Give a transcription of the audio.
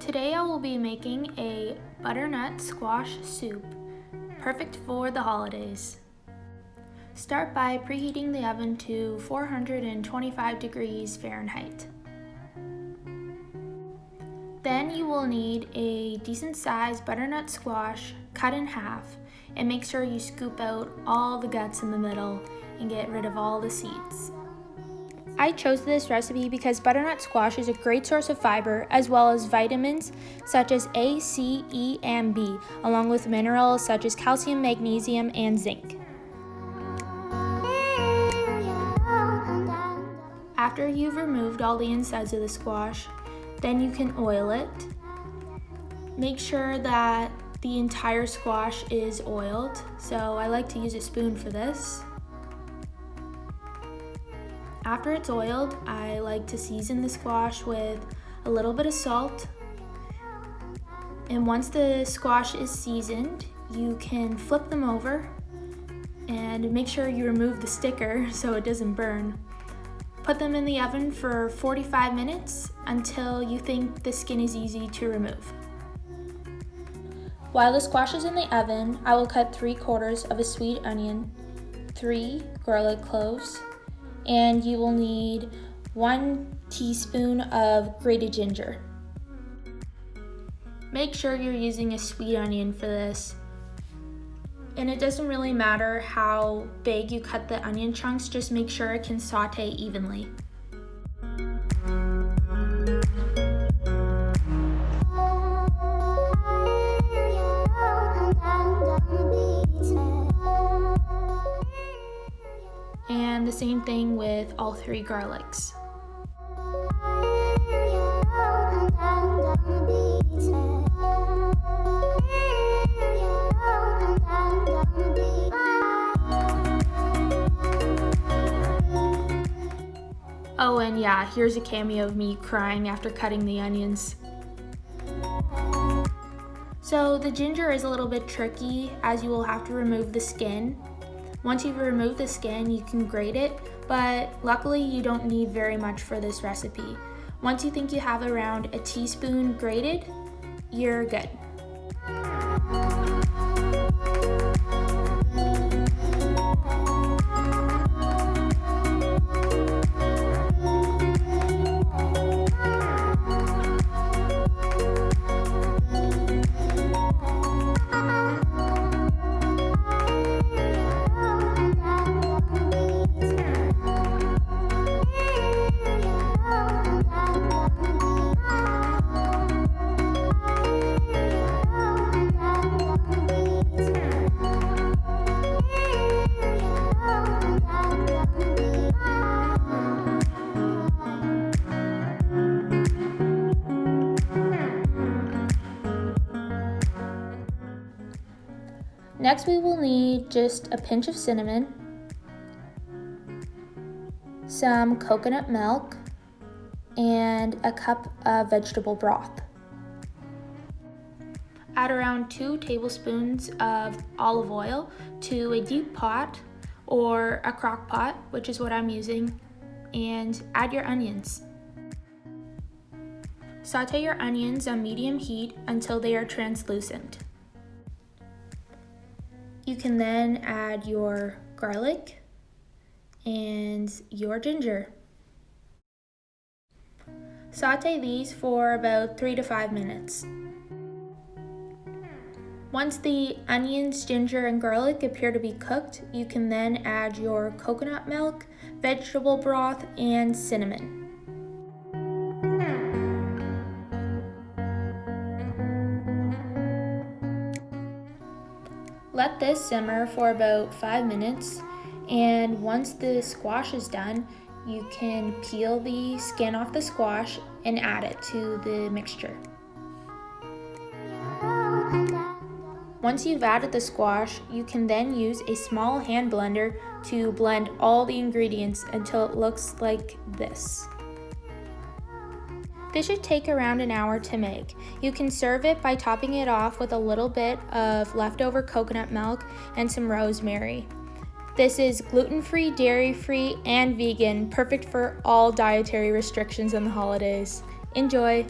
Today I will be making a butternut squash soup, perfect for the holidays. Start by preheating the oven to 425 degrees Fahrenheit. Then you will need a decent sized butternut squash cut in half, and make sure you scoop out all the guts in the middle and get rid of all the seeds. I chose this recipe because butternut squash is a great source of fiber as well as vitamins such as A, C, E, and B, along with minerals such as calcium, magnesium, and zinc. After you've removed all the insides of the squash, then you can oil it. Make sure that the entire squash is oiled, so I like to use a spoon for this. After it's oiled, I like to season the squash with a little bit of salt. And once the squash is seasoned, you can flip them over and make sure you remove the sticker so it doesn't burn. Put them in the oven for 45 minutes until you think the skin is easy to remove. While the squash is in the oven, I will cut 3/4 of a sweet onion, 3 garlic cloves, and you will need 1 teaspoon of grated ginger. Make sure you're using a sweet onion for this. And it doesn't really matter how big you cut the onion chunks, just make sure it can saute evenly. And the same thing with all 3 garlics. Oh, and yeah, here's a cameo of me crying after cutting the onions. So the ginger is a little bit tricky as you will have to remove the skin. Once you've removed the skin, you can grate it, but luckily you don't need very much for this recipe. Once you think you have around a teaspoon grated, you're good. Next, we will need just a pinch of cinnamon, some coconut milk, and a cup of vegetable broth. Add around 2 tablespoons of olive oil to a deep pot or a crock pot, which is what I'm using, and add your onions. Saute your onions on medium heat until they are translucent. You can then add your garlic and your ginger. Saute these for about 3 to 5 minutes. Once the onions, ginger, and garlic appear to be cooked, you can then add your coconut milk, vegetable broth, and cinnamon. Let this simmer for about 5 minutes, and once the squash is done, you can peel the skin off the squash and add it to the mixture. Once you've added the squash, you can then use a small hand blender to blend all the ingredients until it looks like this. This should take around an hour to make. You can serve it by topping it off with a little bit of leftover coconut milk and some rosemary. This is gluten-free, dairy-free, and vegan, perfect for all dietary restrictions in the holidays. Enjoy!